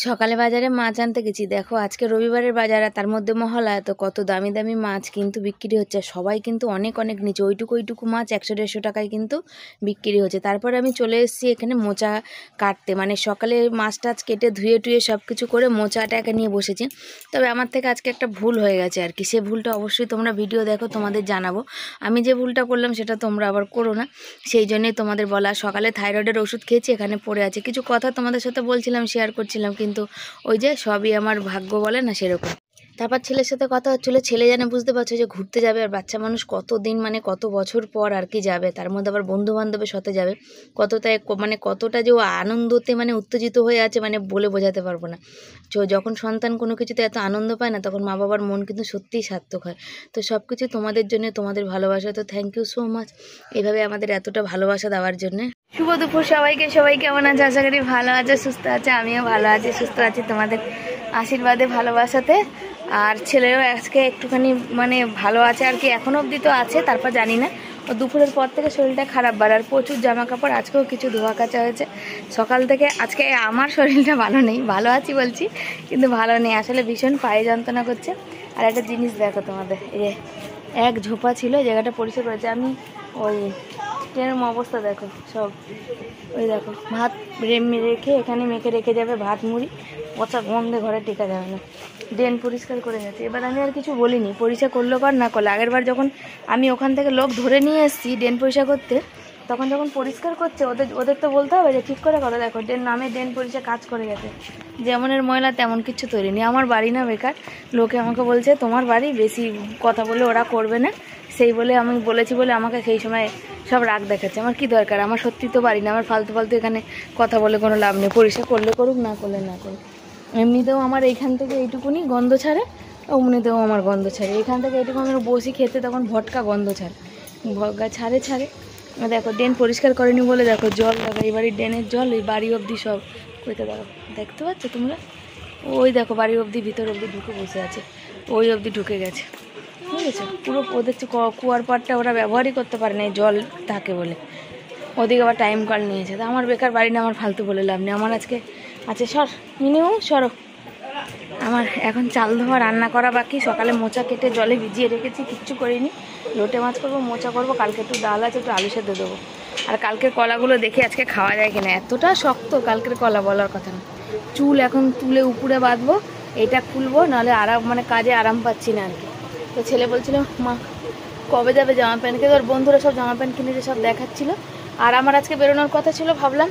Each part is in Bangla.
সকালে বাজারে মাছ আনতে গেছি, দেখো আজকে রবিবারের বাজার আর তার মধ্যে মহালয়া, তো কত দামি দামি মাছ কিন্তু বিক্রি হচ্ছে। সবাই কিন্তু অনেক অনেক নিচে, ওইটুকু মাছ 100-150 টাকায় কিন্তু বিক্রি হচ্ছে। তারপরে আমি চলে এসেছি এখানে মোচা কাটতে, মানে সকালে মাছ টাছ কেটে ধুয়ে টুয়ে সব কিছু করে মোচাটাকে নিয়ে বসেছি। তবে আমার থেকে আজকে একটা ভুল হয়ে গেছে আর কি, সে ভুলটা অবশ্যই তোমরা ভিডিও দেখো, তোমাদের জানাবো। আমি যে ভুলটা করলাম সেটা তোমরা আবার করো না, সেই জন্যই তোমাদের বলা। সকালে থাইরয়েডের ওষুধ খেয়েছি, এখানে পড়ে আছে। কিছু কথা তোমাদের সাথে বলছিলাম, শেয়ার করছিলাম, কিন্তু ওই যে সবই আমার ভাগ্য বলে না, সেরকম। তারপর ছেলের সাথে কথা হচ্ছিলো, ছেলে জানে, বুঝতে পারছো যে ঘুরতে যাবে, আর বাচ্চা মানুষ কতদিন মানে কত বছর পর আর কি যাবে, তার মধ্যে আবার বন্ধু বান্ধবের সাথে যাবে, কতটা মানে কতটা যে ও আনন্দতে মানে উত্তেজিত হয়ে আছে, মানে বলে বোঝাতে পারবো না। যখন সন্তান কোনো কিছুতে এত আনন্দ পায় না, তখন মা বাবার মন কিন্তু সত্যিই সার্থক হয়। তো সব কিছু তোমাদের জন্য, তোমাদের ভালোবাসা, তো থ্যাংক ইউ সো মাচ এইভাবে আমাদের এতটা ভালোবাসা দেওয়ার জন্যে। শুভ দুপুর সবাইকে, সবাই কেমন আছে? আশা করি ভালো আছে, সুস্থ আছে। আমিও ভালো আছি, সুস্থ আছি তোমাদের আশীর্বাদে, ভালোবাসাতে। আর ছেলেরও আজকে একটুখানি মানে ভালো আছে আর কি, এখনও অবধি তো আছে, তারপর জানি না। ও দুপুরের পর থেকে শরীরটা খারাপ, আর প্রচুর জামা কাপড় আজকেও কিছু ধোয়া কাচা হয়েছে সকাল থেকে। আজকে আমার শরীরটা ভালো নেই, ভালো আছি বলছি কিন্তু ভালো নেই আসলে, ভীষণ পায়ে যন্ত্রণা করছে। আর একটা জিনিস দেখো তোমাদের, এই যে এক ঝোপা ছিল, জায়গাটা পরিষ্কার করেছে আমি, ওই ট্রেনের অবস্থা দেখো সব। ওই দেখো ভাত রেখে এখানে মেখে রেখে যাবে, ভাত মুড়ি, পচা গন্ধে ঘরে টেকা যাবে না। ড্রেন পরিষ্কার করে গেছে, এবার আমি আর কিছু বলিনি, পরিষ্কার করলো কর না করলো। আগের বার যখন আমি ওখান থেকে লোক ধরে নিয়ে এসেছি ড্রেন পরিষ্কার করতে, তখন যখন পরিষ্কার করছে ওদের তো বলতে হবে যে ঠিক করে করো। দেখো ড্রেন পরিষ্কার কাজ করে গেছে, যেমনের ময়লা তেমন কিছু তৈরি নেই। আমার বাড়ি না বেকার, লোকে আমাকে বলছে তোমার বাড়ি, বেশি কথা বলে ওরা করবে না, সেই বলে আমি বলেছি বলে আমাকে সেই সময় সব রাগ দেখাচ্ছে। আমার কি দরকার, আমার সত্যি তো বাড়ি না, আমার ফালতু ফালতু এখানে কথা বলে কোনো লাভ নেই। পরিষ্কার করলে করুক, না করলে না করুক। এমনিতেও আমার এইখান থেকে এইটুকুনি গন্ধ ছাড়ে, অমনিতেও আমার গন্ধ ছাড়ে। এখান থেকে এইটুকু আমি বসি খেতে, তখন ভটকা গন্ধ ছাড়ে ছাড়ে। দেখো ড্রেন পরিষ্কার করেনি বলে দেখো জল, দেখো এই বাড়ির ড্রেনের জল এই বাড়ি অবধি সব। কইতে দেখো, দেখতে পাচ্ছ তোমরা? ওই দেখো বাড়ি অবধি, ভিতর অবধি ঢুকে বসে আছে, ওই অবধি ঢুকে গেছে, বুঝেছো? পুরো ওদের কুয়ার পাড়টা ওরা ব্যবহারই করতে পারে না, জল থাকে বলে। ওদিকে আবার টাইম কল নিয়েছে। তো আমার বেকার বাড়ি না, আমার ফালতু বলে লাভ নেই। আমার আজকে আছে মিনিমাম সরো, আমার এখন চাল ধোয়া, রান্না করা বাকি। সকালে মোচা কেটে জলে ভিজিয়ে রেখেছি, কিচ্ছু করিনি। লোটে মাছ করবো, মোচা করবো, কালকে একটু ডাল আছে, একটু আলু সেদ্ধ দেবো। আর কালকের কলাগুলো দেখে আজকে খাওয়া যায় কিনা, এতটা শক্ত কালকের কলা, বলার কথা না। চুল এখন তুলে উপরে বাঁধবো, এটা খুলবো, নাহলে আরাম মানে কাজে আরাম পাচ্ছি না আর কি। তো ছেলে বলছিল মা কবে যাবে জামা প্যান্ট কিনতে, ওর বন্ধুরা সব জামা প্যান্ট কিনেছে, সব দেখাচ্ছিল। আর আমার আজকে বেরোনোর কথা ছিল, ভাবলাম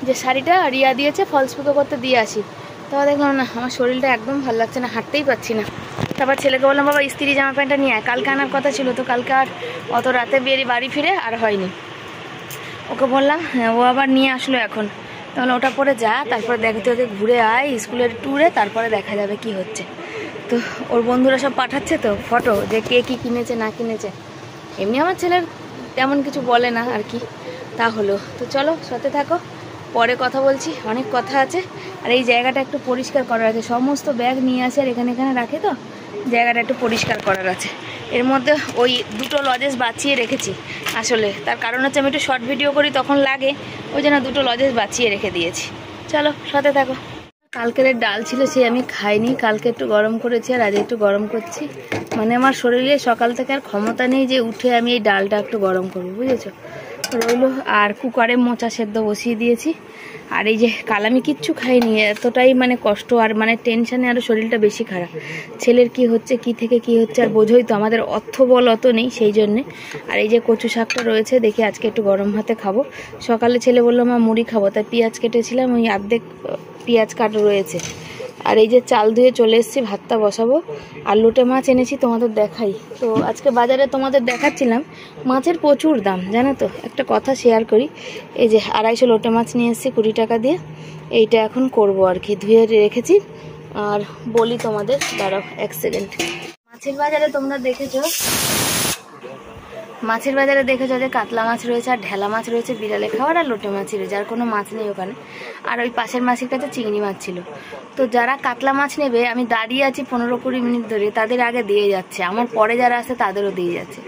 যে শাড়িটা রিয়া দিয়েছে ফলস পিকো করতে দিয়ে আসি। তাও দেখলাম না, আমার শরীরটা একদম ভালো লাগছে না, হাঁটতেই পারছি না। তারপর ছেলেকে বললাম বাবা স্ত্রী জামা প্যান্টটা নিয়ে আয়, কালকে আনার কথা ছিল, তো কালকে আর অত রাতে বাড়ি ফিরে আর হয়নি। ওকে বললাম, হ্যাঁ, ও আবার নিয়ে আসলো এখন। তাহলে ওটা পরে যা, তারপরে দেখতে ওকে ঘুরে আয় স্কুলের ট্যুরে, তারপরে দেখা যাবে কি হচ্ছে। তো ওর বন্ধুরা সব পাঠাচ্ছে তো ফটো, যে কে কী কিনেছে না কিনেছে। এমনি আমার ছেলের তেমন কিছু বলে না আর কি, তা হলো। তো চলো সাথে থাকো, পরে কথা বলছি, অনেক কথা আছে। আর এই জায়গাটা একটু পরিষ্কার করার আছে, সমস্ত ব্যাগ নিয়ে আসে আর এখানে রাখে, তো জায়গাটা একটু পরিষ্কার করার আছে। এর মধ্যে ওই দুটো লজেস বাঁচিয়ে রেখেছি, আসলে তার কারণ হচ্ছে আমি একটু শর্ট ভিডিও করি, তখন লাগে, ওই জন্য দুটো লজেস বাঁচিয়ে রেখে দিয়েছি। চলো সাথে থাকো। কালকের ডাল ছিল, সে আমি খাইনি, কালকে একটু গরম করেছি আর আজ একটু গরম করছি। মানে আমার শরীরে সকাল থেকে আর ক্ষমতা নেই যে উঠে আমি এই ডালটা একটু গরম করবো, বুঝেছো? রইলো। আর কুকারে মোচা সেদ্ধ বসিয়ে দিয়েছি। আর এই যে কাল আমি কিচ্ছু খাইনি, এতটাই মানে কষ্ট আর মানে টেনশানে আরও শরীরটা বেশি খারাপ। ছেলের কি হচ্ছে, কি থেকে কি হচ্ছে, আর বোঝোই তো আমাদের অর্থ বল অত নেই, সেই জন্যে। আর এই যে কচু শাকটা রয়েছে, দেখি আজকে একটু গরম ভাতে খাবো। সকালে ছেলে বললো মা মুড়ি খাবো, তাই পেঁয়াজ কেটেছিলাম, ওই অর্ধেক পেঁয়াজ কাটা রয়েছে। আর এই যে চাল ধুয়ে চলে এসেছি, ভাতটা বসাবো। আর লোটে মাছ এনেছি, তোমাদের দেখাই। তো আজকে বাজারে তোমাদের দেখাচ্ছিলাম, মাছের প্রচুর দাম জানো তো। একটা কথা শেয়ার করি, এই যে 250 লোটে মাছ নিয়ে এসেছি 20 টাকা দিয়ে। এইটা এখন করব আর কি, ধুয়ে রেখেছি। আর বলি তোমাদের, দাঁড়াও 1 সেকেন্ড। মাছের বাজারে তোমরা দেখেছো মাছের বাজারে দেখেছো যে কাতলা মাছ রয়েছে আর ঢেলা মাছ রয়েছে বিড়ালে খাওয়ার, আর লোটে মাছ রয়েছে, আর কোনো মাছ নেই ওখানে। আর ওই পাশের মাছের কাছে চিংড়ি মাছ ছিল। তো যারা কাতলা মাছ নেবে, আমি দাঁড়িয়ে আছি 15-20 মিনিট ধরে, তাদের আগে দিয়ে যাচ্ছে, আমার পরে যারা আছে তাদেরও দিয়ে যাচ্ছে,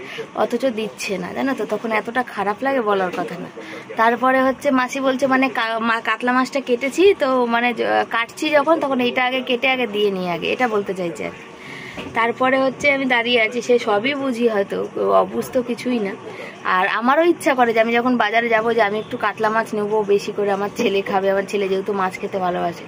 অথচ দিচ্ছে না, জানো তো। তখন এতটা খারাপ লাগে বলার কথা না। তারপরে হচ্ছে মাসি বলছে মানে কাতলা মাছটা কেটেছি তো, মানে কাটছি যখন তখন এইটা আগে কেটে আগে দিয়ে নিই আগে, এটা বলতে চাইছে আর। তারপরে হচ্ছে আমি দাঁড়িয়ে আছি, সে সবই বুঝি, হয়তো অবুঝতো কিছুই না। আর আমারও ইচ্ছা করে যে আমি যখন বাজারে যাব যে আমি একটু কাতলা মাছ নেবো বেশি করে, আমার ছেলে খাবে, আমার ছেলে যেহেতু মাছ খেতে ভালোবাসে।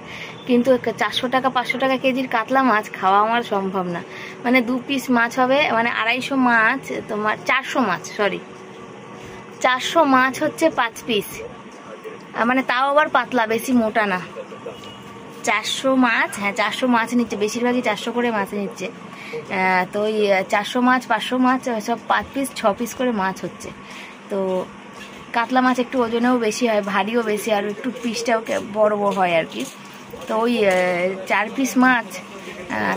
কিন্তু 400 টাকা 500 টাকা কেজির কাতলা মাছ খাওয়া আমার সম্ভব না। মানে 2 পিস মাছ হবে, মানে 250 মাছ, তোমার 400 মাছ, সরি 400 মাছ হচ্ছে 5 পিস, মানে তাও আবার পাতলা, বেশি মোটা না। 400 মাছ, হ্যাঁ 400 মাছ নিচ্ছে, বেশিরভাগই 400 করে মাছ নিচ্ছে। তো ওই 400 মাছ 500 মাছ সব 5 পিস 6 পিস করে মাছ হচ্ছে। তো কাতলা মাছ একটু ওজনেও বেশি হয়, ভারীও বেশি, আর একটু পিসটাও বড় বড় হয় আর কি। তো ওই 4 পিস মাছ,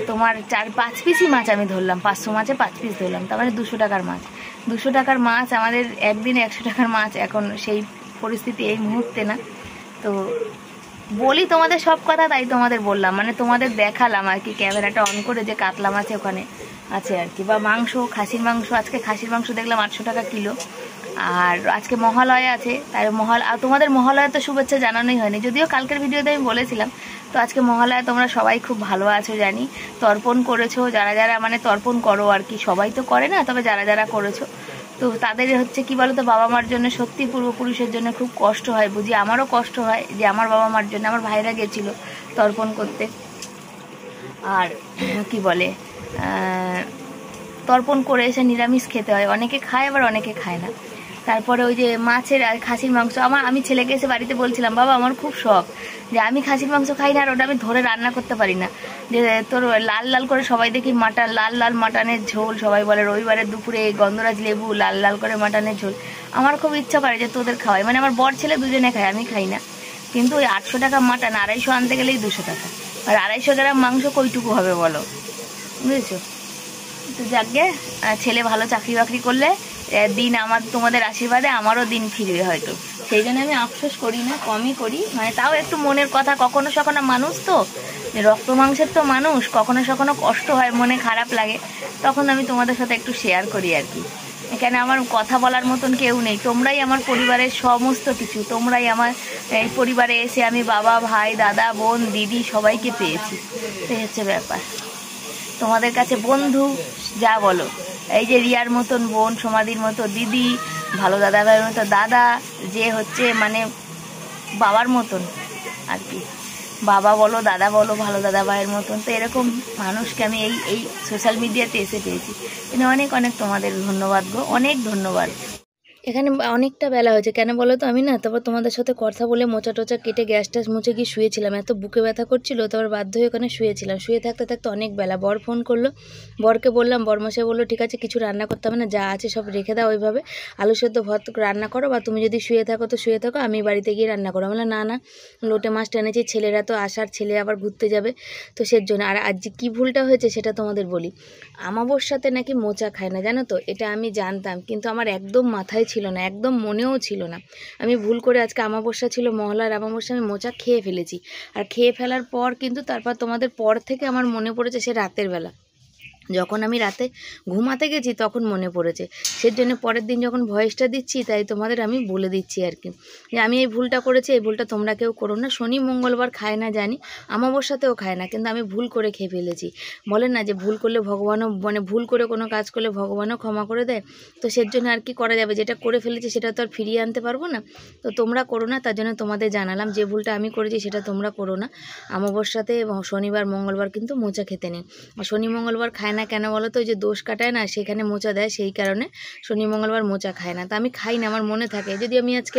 তোমার 5 পিসই মাছ আমি ধরলাম, 500 মাছে 5 পিস ধরলাম, তার মানে 200 টাকার মাছ। 200 টাকার মাছ আমাদের একদিনে 100 টাকার মাছ, এখন সেই পরিস্থিতি এই মুহূর্তে না। তো বলি তোমাদের সব কথা, তাই তোমাদের বললাম, মানে তোমাদের দেখালাম আর কি, ক্যামেরাটা অন করে যে কাতলা মাছ ওখানে আছে আর কি। বা মাংস, খাসির মাংস, আজকে খাসির মাংস দেখলাম 800 টাকা কিলো। আর আজকে মহালয়া আছে, তাই আর তোমাদের মহালয়া তো শুভেচ্ছা জানানোই হয়নি, যদিও কালকের ভিডিওতে আমি বলেছিলাম। তো আজকে মহালয়া তোমরা সবাই খুব ভালো আছো জানি, তর্পণ করেছো, যারা যারা মানে তর্পণ করো আর কি, সবাই তো করে না, তবে যারা যারা করেছো, তো তাদের হচ্ছে কি বলতো, বাবা মার জন্য সত্যি পূর্বপুরুষের জন্য খুব কষ্ট হয়, বুঝি আমারও কষ্ট হয় যে আমার বাবা মার জন্য। আমার ভাইরা গেছিল তর্পণ করতে, আর কি বলে তর্পণ করে এসে নিরামিষ খেতে হয়, অনেকে খায় আবার অনেকে খায় না। তারপরে ওই যে মাছের আর খাসির মাংস, আমি ছেলেকে এসে বাড়িতে বলছিলাম, বাবা আমার খুব শখ যে আমি খাসির মাংস খাই না, আর ওটা আমি ধরে রান্না করতে পারি না, যে তোর লাল লাল করে সবাই দেখি মাটন, লাল লাল মাটনের ঝোল, সবাই বলে রবিবারের দুপুরে গন্ধরাজ লেবু লাল লাল করে মাটনের ঝোল। আমার খুব ইচ্ছা করে যে তোদের খাওয়াই, মানে আমার বর ছেলে দুজনে খায়, আমি খাই না। কিন্তু ওই 800 টাকা মাটন, 250 আনতে গেলেই 200 টাকা, আর 250 গ্রাম মাংস কইটুকু হবে বলো, বুঝেছো। তো যাকে ছেলে ভালো চাকরি বাকরি করলে দিন আমার, তোমাদের আশীর্বাদে আমারও দিন ফিরবে হয়তো, সেই জন্য আমি আফসোস করি না, কমই করি, মানে তাও একটু মনের কথা, কখনো সখনো মানুষ তো, রক্ত মাংসের তো মানুষ, কখনো সখনো কষ্ট হয়, মনে খারাপ লাগে, তখন আমি তোমাদের সাথে একটু শেয়ার করি আর কি। এখানে আমার কথা বলার মতন কেউ নেই, তোমরাই আমার পরিবারের সমস্ত কিছু, তোমরাই আমার এই পরিবারে এসে আমি বাবা, ভাই, দাদা, বোন, দিদি সবাইকে পেয়েছি, এই হচ্ছে ব্যাপার। তোমাদের কাছে বন্ধু যা বলো, এই যে রিয়ার মতন বোন, সমাধির মতো দিদি, ভালো দাদা ভাইয়ের মতো দাদা, যে হচ্ছে মানে বাবার মতন আর কি, বাবা বলো দাদা বলো, ভালো দাদা ভাইয়ের মতন। তো এরকম মানুষকে আমি এই সোশ্যাল মিডিয়াতে এসে পেয়েছি, কিন্তু অনেক অনেক তোমাদের ধন্যবাদ গো, অনেক ধন্যবাদ। এখানে অনেকটা বেলা হয়েছে, কেন বলো তো, আমি না তারপর তোমাদের সাথে কথা বলে মোচা টোচা কেটে গ্যাস ট্যাস মুছে গিয়ে শুয়েছিলাম, এত বুকে ব্যথা করছিল, তারপর বাধ্য হয়ে ওখানে শুয়েছিলাম। শুয়ে থাকতে থাকতে অনেক বেলা, বর ফোন করলো, বরকে বললাম, বরমশাই বললো ঠিক আছে কিছু রান্না করতে হবে না, যা আছে সব রেখে দাও ওইভাবে, আলু সেদ্ধ ভাত রান্না করো, বা তুমি যদি শুয়ে থাকো তো শুয়ে থাকো, আমি বাড়িতে গিয়ে রান্না করো। আমি বললাম না না, লোটে মাছটা এনেছি, ছেলেরা তো আসার, ছেলে আবার ঘুরতে যাবে, তো সের জন্য। আর আজ কী ভুলটা হয়েছে সেটা তোমাদের বলি, আমাবস্যাতে নাকি মোচা খায় না, জানো তো, এটা আমি জানতাম, কিন্তু আমার একদম মাথায় ছিল না, একদম মনেও ছিল না। আমি ভুল করে আজকে আমাবস্যা ছিল, মহলার আমাবস্যা, আমি মোচা খেয়ে ফেলেছি। আর খেয়ে ফেলার পর কিন্তু তারপর তোমাদের পর থেকে আমার মনে পড়েছে সে রাতের বেলা, যখন আমি রাতে ঘুমাতে গেছি তখন মনে পড়েছে, সেজন্য পরের দিন যখন ভয়েসটা দিচ্ছি তাই তোমাদের আমি বলে দিচ্ছি আর কি, যে আমি এই ভুলটা করেছি, এই ভুলটা তোমরা কেউ করো না। শনি মঙ্গলবার খায় না জানি, আমাবস্যাতেও খায় না, কিন্তু আমি ভুল করে খেয়ে ফেলেছি। বলেন না যে ভুল করলে ভগবানও, মানে ভুল করে কোনো কাজ করলে ভগবানও ক্ষমা করে দেয়, তো সেজন্য আর কি করা যাবে, যেটা করে ফেলেছি সেটা তো আর ফিরিয়ে আনতে পারবো না, তো তোমরা করো না, তার জন্য তোমাদের জানালাম, যে ভুলটা আমি করেছি সেটা তোমরা করো না। আমাবস্যাতে শনিবার মঙ্গলবার কিন্তু মোচা খেতে নেই। শনি মঙ্গলবার খায় না কেন বলো তো, ওই যে দোষ কাটায় না, সেখানে মোচা দেয়, সেই কারণে শনি মঙ্গলবার মোচা খায় না। তা আমি খাই না, আমার মনে থাকে, যদি আমি আজকে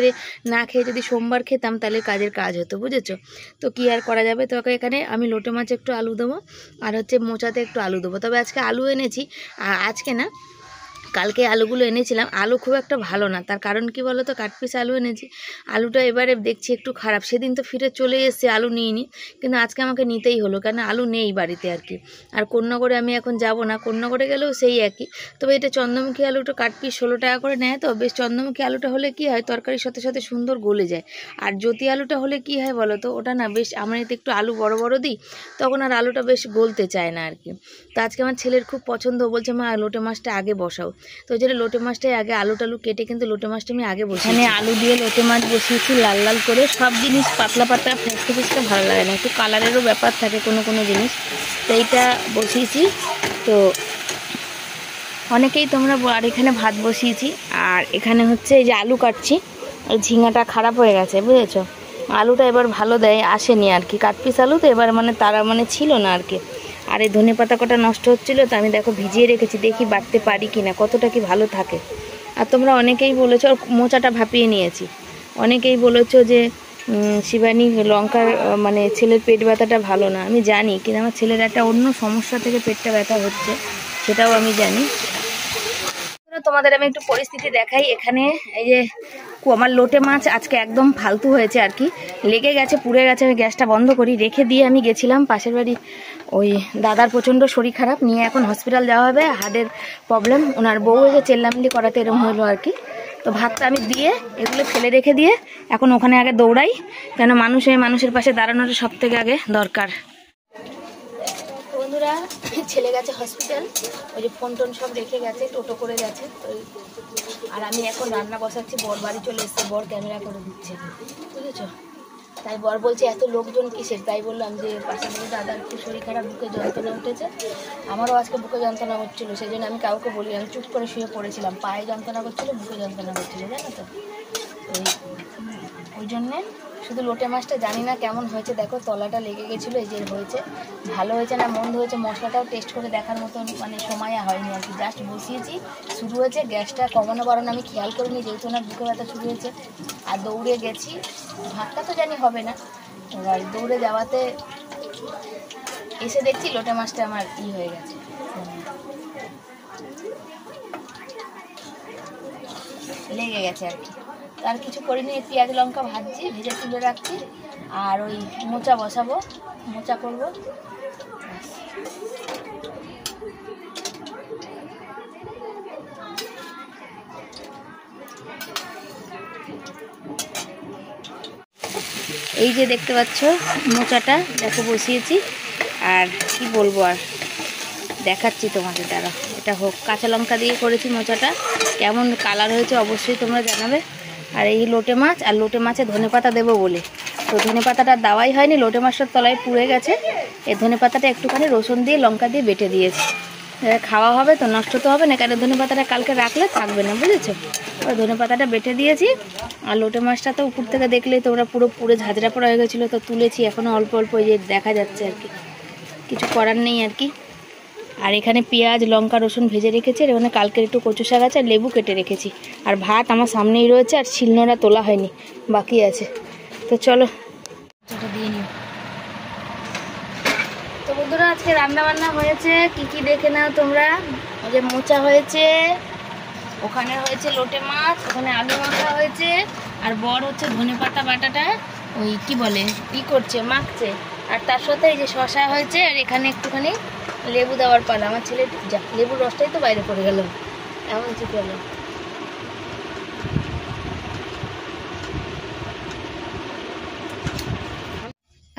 না খেয়ে যদি সোমবার খেতাম তাহলে কাজের কাজ হতো, বুঝেছো। তো কি আর করা যাবে, তো এখানে আমি লোটে মাছে একটু আলু দেবো, আর হচ্ছে মোচাতে একটু আলু দেবো, তবে আজকে আলু এনেছি, আজকে না কালকে আলুগুলো এনেছিলাম, আলু খুব একটা ভালো না। তার কারণ কি বলো তো, কাট পিস আলু এনেছি, আলুটা এবারে দেখছি একটু খারাপ। সেদিন তো ফিরে চলে এসেছে, আলু নিইনি, কিন্তু আজকে আমাকে নিতেই হলো, কেন আলু নেই বাড়িতে আর কি। আর কোন্নগরে আমি এখন যাব না, কোন্নগরে গেলেও সেই একই। তবে এটা চন্দ্রমুখী আলুটা কাট পিস 16 টাকা করে নেয়, তো বেশ চন্দ্রমুখী আলুটা হলে কি হয়, তরকারির সাথে সাথে সুন্দর গলে যায়। আর জ্যোতি আলুটা হলে কি হয় বলো তো, ওটা না বেশ, আমরা এতে একটু আলু বড় বড় দিই, তখন আর আলুটা বেশ গলতে চায় না আর কি। তো আজকে আমার ছেলের খুব পছন্দ, বলছে মা লোটে মাছটা আগে বসাও। তো ওই জন্য লোটে মাছটাই আগে, আলু টালু কেটে কিন্তু লোটে মাছটা আমি আগে বসিয়ে, এখানে আলু দিয়ে লোটে মাছ বসিয়েছি লাল লাল করে। সব জিনিস পাতলা পাতলা ফেঁসতে ফেঁসতে ভালো লাগে না, একটু কালারেরও ব্যাপার থাকে কোনো কোনো জিনিস, তো এইটা বসিয়েছি। তো অনেকেই তোমরা, আর এখানে ভাত বসিয়েছি, আর এখানে হচ্ছে এই যে আলু কাটছি। এই ঝিঙাটা খারাপ হয়ে গেছে বুঝেছো, আলুটা এবার ভালো দেয় আসেনি আর কি, কাটপিস আলু তো এবার মানে তারা মানে ছিল না আর কি। আর এই ধনে পাতা কটা নষ্ট হচ্ছিলো, তো আমি দেখো ভিজিয়ে রেখেছি, দেখি বাটতে পারি কিনা, কতটা কি ভালো থাকে। আর তোমরা অনেকেই বলেছো, মোচাটা ভাপিয়ে নিয়েছি, অনেকেই বলেছো যে শিবানী লঙ্কার মানে ছেলের পেট ব্যথাটা ভালো না। আমি জানি, কিন্তু আমার ছেলের একটা অন্য সমস্যা থেকে পেটটা ব্যথা হচ্ছে, সেটাও আমি জানি। তোমাদের আমি একটু পরিস্থিতি দেখাই। এখানে এই যে আমার লোটে মাছ আজকে একদম ফালতু হয়েছে আর কি, লেগে গেছে, পুড়ে গেছে। আমি গ্যাসটা বন্ধ করি রেখে দিয়ে আমি গেছিলাম পাশের বাড়ি, ওই দাদার প্রচণ্ড শরীর খারাপ, নিয়ে এখন হসপিটাল যাওয়া হবে, হার্টের প্রবলেম। ওনার বউ এসে চেল্লামিল্লি করাতে এরকম হলো আর কি। তো ভাতটা আমি দিয়ে এগুলো ফেলে রেখে দিয়ে এখন ওখানে আগে দৌড়াই, কেন মানুষের পাশে দাঁড়ানোটা সব থেকে আগে দরকার। বন্ধুরা, ছেলে গেছে হসপিটাল, ওই যে ফোন টোন সব রেখে গেছে, টোটো করে গেছে। আর আমি এখন রান্না বসাচ্ছি, বর বাড়ি চলে এসছে, বর ক্যামেরা করে দিচ্ছে বুঝেছো। তাই বর বলছে এত লোকজন কিসের, তাই বললাম যে পাশাপাশি দাদার একটু শরীর খারাপ, বুকে যন্ত্রণা উঠেছে, আমারও আজকে বুকে যন্ত্রণা হচ্ছিলো, সেই জন্য আমি কাউকে বলি, আমি চুপ করে শুয়ে পড়েছিলাম, পায়ে যন্ত্রণা করছিলো, বুকে যন্ত্রণা করছিলো, জানো তো। ওই জন্যে শুধু লোটে মাছটা জানি না কেমন হয়েছে, দেখো তলাটা লেগে গেছিলো, এই যে হয়েছে, ভালো হয়েছে না মন্দ হয়েছে মশলাটাও টেস্ট করে দেখার মতন মানে সময় হয়নি আর কি, জাস্ট বসিয়েছি, শুরু হয়েছে। গ্যাসটা কমানো বাড়ানো আমি খেয়াল করিনি, যেহেতু ওনার বুকে ব্যথা শুরু হয়েছে। আর দৌড়ে গেছি, ভাতটা তো জানি হবে না, এবার দৌড়ে যাওয়াতে এসে দেখছি লোটে মাছটা আমার হয়ে গেছে, লেগে গেছে আর কি। আর কিছু করিনি, পেঁয়াজ লঙ্কা ভাজছি, ভেজে তুলে রাখছি, আর ওই মোচা বসাবো, মোচা করবো। এই যে দেখতে পাচ্ছ মোচাটা, দেখো বসিয়েছি, আর কি বলবো আর দেখাচ্ছি তোমাকে, দাঁড়া এটা হোক। কাঁচা লঙ্কা দিয়ে করেছি মোচাটা, কেমন কালার হয়েছে অবশ্যই তোমরা জানাবে। আর এই লোটে মাছ, আর লোটে মাছে ধনে পাতা দেবো বলে, তো ধনে পাতাটা দেওয়াই হয়নি, লোটে মাছটার তলায় পুড়ে গেছে। এই ধনে পাতাটা একটুখানি রসুন দিয়ে লঙ্কা দিয়ে বেটে দিয়েছি, খাওয়া হবে তো, নষ্ট তো হবে না, কারণ ধনে পাতাটা কালকে রাখলে থাকবে না বুঝেছো। ওই ধনে পাতাটা বেটে দিয়েছি। আর লোটে মাছটা তো উপর থেকে দেখলেই তোমরা পুরো পুরো ঝাঁঝরা পড়া হয়ে গেছিলো, তো তুলেছি, এখনও অল্প অল্প যে দেখা যাচ্ছে আর কি, কিছু করার নেই আর কি। আর এখানে পেঁয়াজ লঙ্কা রসুন ভেজে রেখেছি, আর এখানে কালকের একটু কচু শাক আছে, আর লেবু কেটে রেখেছি, আর ভাত আমার সামনেই রয়েছে, আর শিলনোড়া তোলা হয়নি, বাকি আছে। তো চলো এটা দিয়ে নিই। তো বন্ধুরা, আজকে রান্না বান্না হয়েছে কি কি দেখে নাও তোমরা। ওই যে মোচা হয়েছে, ওখানে হয়েছে লোটে মাছ, ওখানে আলু মাখা হয়েছে, আর বর হচ্ছে ধনে পাতা বাটাটা ওই কি বলে করছে, মাখছে, আর তার সাথে এই যে শশা হয়েছে, আর এখানে একটুখানি লেবু দেওয়ার পালা। আমার ছেলে যা লেবুর রসটাই তো বাইরে পড়ে গেল, এমন ঠিক হলো।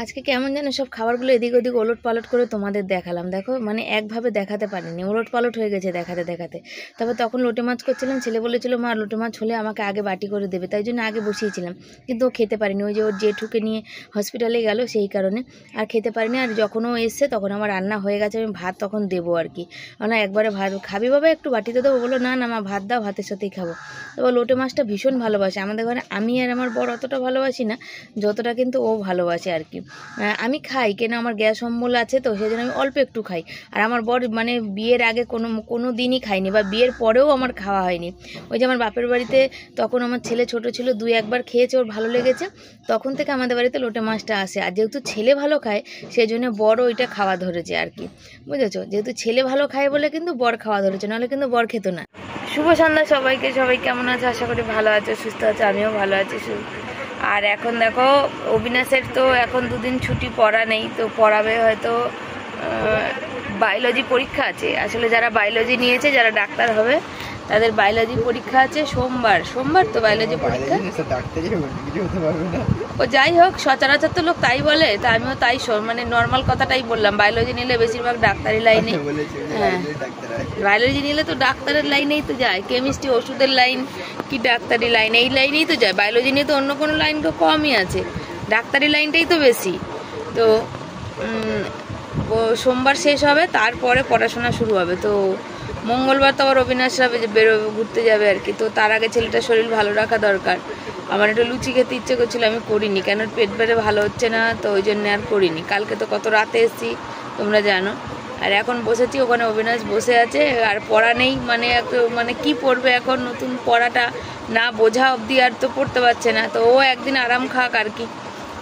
আজকে কেমন যেন সব খাবারগুলো এদিক ওদিক ওলট পালট করে তোমাদের দেখালাম, দেখো মানে একভাবে দেখাতে পারিনি, ওলট পালট হয়ে গেছে দেখাতে দেখাতে। তবে তখন লোটে মাছ করছিলাম, ছেলে বলেছিল মা লোটে মাছ হলে আমাকে আগে বাটি করে দেবে, তাই জন্য আগে বসিয়েছিলাম, কিন্তু ও খেতে পারিনি, ওই যে ওর জেঠুকে নিয়ে হসপিটালে গেল সেই কারণে আর খেতে পারিনি। আর যখন ও এসছে তখন আমার রান্না হয়ে গেছে, আমি ভাত তখন দেবো আর কি, না একবারে ভাত খাবি বাবা একটু বাটিতে দেবো, বলো না না মা ভাত দাও, ভাতের সাথেই খাবো। তবে লোটে মাছটা ভীষণ ভালোবাসে, আমাদের ঘরে আমি আর আমার বড় অতটা ভালোবাসি না, যতটা কিন্তু ও ভালোবাসে আর কি। আমি খাই, কেন আমার গ্যাস অম্বল আছে, তো সেই জন্য আমি অল্প একটু খাই। আর আমার বর মানে বিয়ের আগে কোনো দিনই খাইনি, বা বিয়ের পরেও আমার খাওয়া হয়নি। ওই যে আমার বাপের বাড়িতে তখন আমার ছেলে ছোট ছিল, 2-1বার খেয়েছে, ওর ভালো লেগেছে, তখন থেকে আমাদের বাড়িতে লোটে মাছটা আসে। আর যেহেতু ছেলে ভালো খায় সেই জন্য বর ওইটা খাওয়া ধরেছে আর কি, বুঝেছো। যেহেতু ছেলে ভালো খায় বলে কিন্তু বর খাওয়া ধরেছে, নাহলে কিন্তু বর খেত না। শুভ সন্ধ্যা সবাইকে। সবাই কেমন আছে? আশা করি ভালো আছে, সুস্থ আছে। আমিও ভালো আছি। আর এখন দেখো অবিনাশের তো এখন 2 দিন ছুটি, পড়া নেই, তো পড়াবে হয়তো। বায়োলজি পরীক্ষা আছে। আসলে যারা বায়োলজি নিয়েছে, যারা ডাক্তার হবে, তাদের বায়োলজি পরীক্ষা আছে সোমবার তো বায়োলজি পরীক্ষা। ও যাই হোক, সচরাচর তো লোক তাই বলে, তা আমিও তাই মানে নর্মাল কথাটাই বললাম। বায়োলজি নিলে বেশিরভাগ ডাক্তারি লাইনে, হ্যাঁ বায়োলজি নিলে তো ডাক্তারের লাইনেই তো যায়। কেমিস্ট্রি ওষুধের লাইন কি ডাক্তারি লাইন, এই লাইনেই তো যায়। বায়োলজি নিয়ে তো অন্য কোনো লাইন তো কমই আছে, ডাক্তারি লাইনটাই তো বেশি। তো সোমবার শেষ হবে, তারপরে পড়াশোনা শুরু হবে। তো মঙ্গলবার তো আবার অবিনাশরা বেরোবে, ঘুরতে যাবে আর কি। তো তার আগে ছেলেটার শরীর ভালো রাখা দরকার। আমার একটু লুচি খেতে ইচ্ছে করছিল, আমি করিনি, কেন পেট বেড়ে ভালো হচ্ছে না, তো ওই জন্য আর করিনি। কালকে তো কত রাতে এসেছি তোমরা জানো। আর এখন বসেছি, ওখানে অবিনাশ বসে আছে, আর পড়া নেই। মানে কি পড়বে এখন, নতুন পড়াটা না বোঝা অবধি আর তো পড়তে পারছে না। তো ও একদিন আরাম খাক আর কি,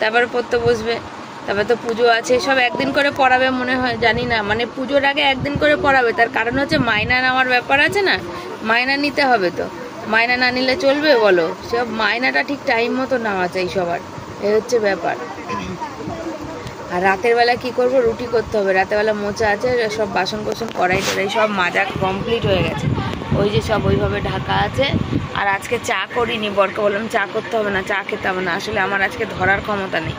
তারপরে পড়তে বসবে। তারপরে তো পুজো আছে, সব একদিন করে পড়াবে মনে হয়, জানি না। মানে পুজোর আগে একদিন করে পড়াবে, তার কারণ হচ্ছে মাইনা নেওয়ার ব্যাপার আছে না, মাইনা নিতে হবে। তো মাইনা না নিলে চলবে বলো? সব মাইনাটা ঠিক টাইম মতো নেওয়া চাই সবার, এই হচ্ছে ব্যাপার। আর রাতের বেলা কি করব, রুটি করতে হবে। রাতের বেলা মোচা আছে, সব বাসন কোসন কড়াই টড়াই সব মাজা কমপ্লিট হয়ে গেছে, ওই যে সব ওইভাবে ঢাকা আছে। আর আজকে চা করিনি, বরকে বললাম চা করতে হবে না, চা খেতে হবে না। আসলে আমার আজকে ধরার ক্ষমতা নেই।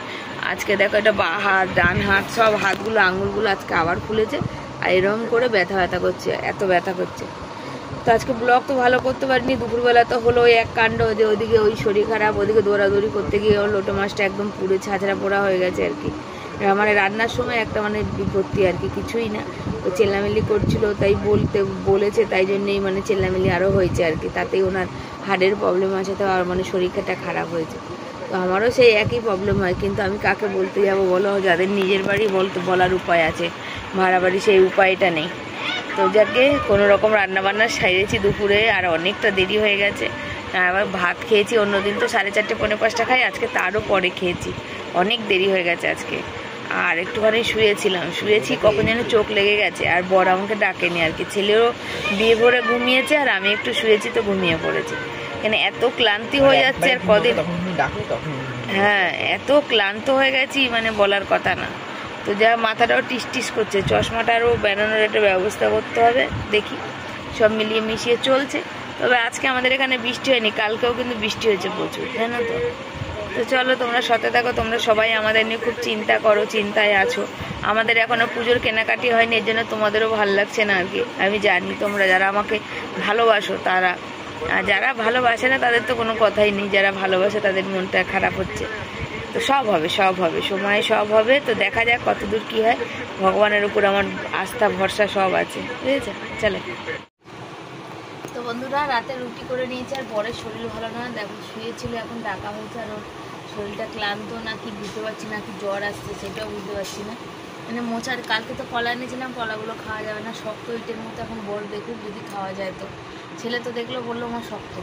আজকে দেখো এটা বাঁ হাত, ডান হাত, সব হাতগুলো আঙুলগুলো আজকে আবার ফুলেছে, আর এরকম করে ব্যথা করছে, এত ব্যথা করছে। তো আজকে ব্লগ তো ভালো করতে পারিনি। দুপুরবেলা তো হলো ওই এক কাণ্ড, যে ওদিকে ওই শরীর খারাপ, ওদিকে দৌড়াদৌড়ি করতে গিয়ে ওর লোটো মাছটা একদম পুড়ে ছাঁচড়া পোড়া হয়ে গেছে আর কি। মানে রান্নার সময় একটা মানে বিপত্তি আর কি, কিছুই না। ও চেল্লামিল্লি করছিল, তাই বলেছে, তাই জন্যেই মানে চেল্লামিল্লি আরও হয়েছে আর কি। তাতেই ওনার হার্টের প্রবলেম আছে, তো আর মানে শরীরটা খারাপ হয়েছে। তো আমারও সেই একই প্রবলেম হয়, কিন্তু আমি কাকে বলতে যাবো বলো? যাদের নিজের বাড়ি বলার উপায় আছে, ভাড়া বাড়ি সেই উপায়টা নেই। তো যাকে কোনো রকম রান্নাবান্না সাইরেছি দুপুরে, আর অনেকটা দেরি হয়ে গেছে। আবার ভাত খেয়েছি, অন্যদিন তো 4:30 পৌনে 5টা খাই, আজকে তারও পরে খেয়েছি, অনেক দেরি হয়ে গেছে আজকে। আর একটুখানি শুয়েছি, কখন যেন চোখ লেগে গেছে। আর বড় আমাকে ডাকেনি আর কি, ছেলেও বিয়ে ভরে ঘুমিয়েছে, আর আমি একটু শুয়েছি তো ঘুমিয়ে পড়েছি। মানে এত ক্লান্তি হয়ে যাচ্ছে, আর কদিন, হ্যাঁ এত ক্লান্ত হয়ে গেছি মানে বলার কথা না। তো যা মাথাটাও টিস করছে, চশমাটারও বেরোনোর একটা ব্যবস্থা করতে হবে, দেখি। সব মিলিয়ে মিশিয়ে চলছে। তবে আজকে আমাদের এখানে বৃষ্টি হয়নি, কালকেও কিন্তু বৃষ্টি হয়েছে প্রচুর, জানো তো। তো চলো তোমরা সাথে থাকো, তোমরা সবাই আমাদের নিয়ে খুব চিন্তা করো, চিন্তায় আছো। আমাদের এখনও পুজোর কেনাকাটি হয়নি, এর জন্য তোমাদেরও ভালো লাগছে না আর কি। আমি জানি তোমরা যারা আমাকে ভালোবাসো তারা, আর যারা ভালোবাসে না তাদের তো কোনো কথাই নেই। যারা ভালোবাসে তাদের মনটা খারাপ হচ্ছে। তো সব হবে সময়ে সব হবে। তো দেখা যাক কতদূর কি হয়, ভগবানের উপর আমার আস্থা ভরসা সব আছে, বুঝেছো? চলো। তো বন্ধুরা, রাতে রুটি করে নিয়েছি, আর বরের শরীর ভালো না, দেখো শুয়েছিল, এখন ডাকা হয়েছে। আর ওর শরীরটা ক্লান্ত নাকি বুঝতে পারছি না, কি জ্বর আসছে সেটাও বুঝতে পারছি না। মানে মোচার কালকে তো কলা এনেছিলাম, কলাগুলো খাওয়া যাবে না, শক্ত ইটের মতো। এখন বর দেখুক যদি খাওয়া যায়। তো ছেলে তো দেখলো, বললো আমার শক্ত।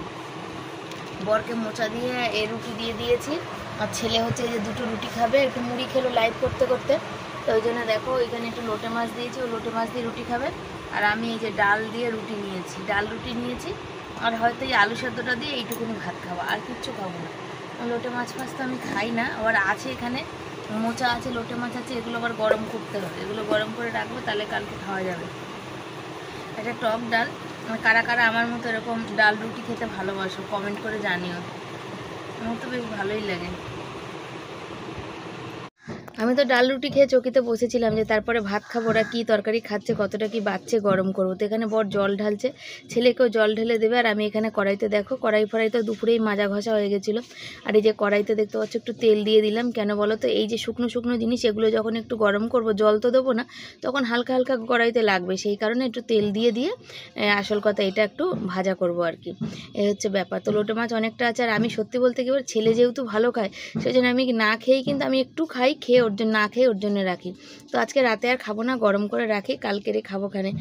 বরকে মোচা দিয়ে রুটি দিয়ে দিয়েছি, আর ছেলে হচ্ছে যে 2টো রুটি খাবে, একটু মুড়ি খেলো লাইভ করতে। তো ওই জন্য দেখো এখানে একটু লোটে মাছ দিয়েছি, ও লোটে মাছ দিয়ে রুটি খাবে। আর আমি এই যে ডাল দিয়ে রুটি নিয়েছি, আর হয়তো এই আলু সেদ্ধটা দিয়ে এইটুকুনি ভাত খাবো, আর কিচ্ছু খাবো না। লোটে মাছ তো আমি খাই না। আবার আছে এখানে মোচা আছে, লোটে মাছ আছে, এগুলো আবার গরম করতে হবে, এগুলো গরম করে রাখবো, তাহলে কালকে খাওয়া যাবে। একটা টক ডাল, কারা কারা আমার মতো এরকম ডাল রুটি খেতে ভালোবাসো কমেন্ট করে জানিও, আমার তো বেশ ভালোই লাগে। আমি তো ডাল রুটি খেয়ে চকিতে বসেছিলাম, যে তারপরে ভাত খাবো, ওরা কী তরকারি খাচ্ছে, কতটা কি বাচ্চে গরম করবো। তো এখানে বর জল ঢালছে, ছেলেকেও জল ঢেলে দেবে। আর আমি এখানে কড়াইতে দেখো, কড়াই তো দুপুরেই মাজা ঘষা হয়ে গেছিলো। আর এই যে কড়াইতে দেখতে পাচ্ছ একটু তেল দিয়ে দিলাম, কেন বলো তো? এই যে শুকনো জিনিস, এগুলো যখন একটু গরম করব, জল তো দেবো না, তখন হালকা কড়াইতে লাগবে, সেই কারণে একটু তেল দিয়ে আসল কথা এটা একটু ভাজা করব আর কি, এই হচ্ছে ব্যাপার। তো লোটে মাছ অনেকটা আছে, আর আমি সত্যি বলতে কি, ছেলে যেহেতু ভালো খায়, সেই জন্য আমি না খেয়েই, কিন্তু আমি একটু খাই, খেয়ে ওর জন্য না খেয়ে ওর জন্য রাখি। তো আজকে রাতে আর খাবো না, গরম করে রাখি, কালকেরে খাবো খানে।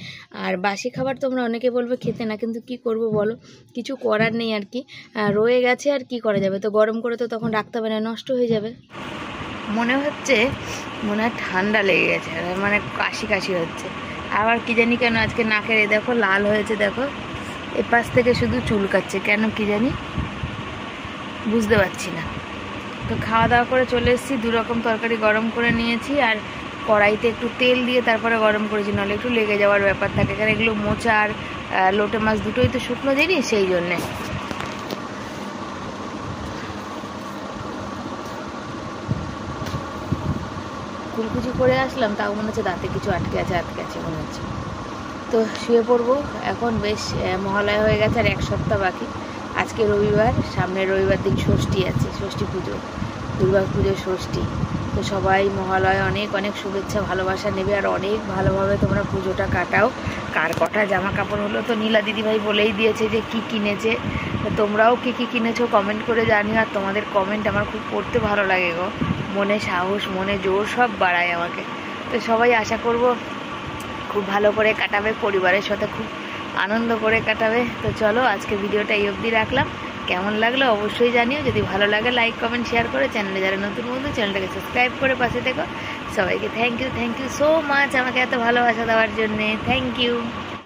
আর বাসি খাবার তোমরা অনেকে বলবে খেতে না, কিন্তু কি করব বলো, কিছু করার নেই আর কি, রয়ে গেছে আর কি করা যাবে। তো গরম করে তো তখন রাখতে হবে না, নষ্ট হয়ে যাবে। মনে হয় ঠান্ডা লেগে গেছে, মানে কাশি হচ্ছে। আবার কি জানি কেন আজকে নাকের দেখো লাল হয়েছে, দেখো এপাশ থেকে শুধু চুলকাচ্ছে, কেন কি জানি বুঝতে পারছি না। তো খাওয়া দাওয়া করে চলে এসেছি, 2 রকম তরকারি গরম করে নিয়েছি, আর কড়াইতে একটু তেল দিয়ে তারপরে গরম করেছি, নাহলে একটু লেগে যাওয়ার ব্যাপার থাকে, কারণ এগুলো মোচা আর লোটে মাছ দুটোই তো শুকনো জিনিস, সেই জন্যে। কুলকুচি করে আসলাম, তাও মনে হচ্ছে দাঁতে কিছু আটকে আছে মনে হচ্ছে। তো শুয়ে পড়বো এখন, বেশ মহালয়া হয়ে গেছে আর 1 সপ্তাহ বাকি। আজকে রবিবার, সামনের রবিবার দিন ষষ্ঠী আছে, ষষ্ঠী পুজো, দুর্গা পুজো ষষ্ঠী। তো সবাই মহালয়া অনেক অনেক শুভেচ্ছা ভালোবাসা নেবে, আর অনেক ভালোভাবে তোমরা পুজোটা কাটাও। কার কটা জামা কাপড় হলো তো নীলা দিদিভাই বলেই দিয়েছে যে কি কিনেছে। তোমরাও কি কি কিনেছো কমেন্ট করে জানিও, আর তোমাদের কমেন্ট আমার খুব পড়তে ভালো লাগে গো, মনে সাহস মনে জোর সব বাড়ায় আমাকে। তো সবাই আশা করব খুব ভালো করে কাটাবে, পরিবারের সাথে খুব আনন্দ করে কাটাবে। তো চলো আজকে ভিডিওটা এই অবধি রাখলাম, কেমন লাগলো অবশ্যই জানিও, যদি ভালো লাগে লাইক কমেন্ট শেয়ার করে, চ্যানেলে যারা নতুন বন্ধু চ্যানেলটাকে সাবস্ক্রাইব করে পাশে থেকো। সবাইকে থ্যাংক ইউ সো মাচ আমাকে এত ভালোবাসা দেওয়ার জন্যে, থ্যাংক ইউ।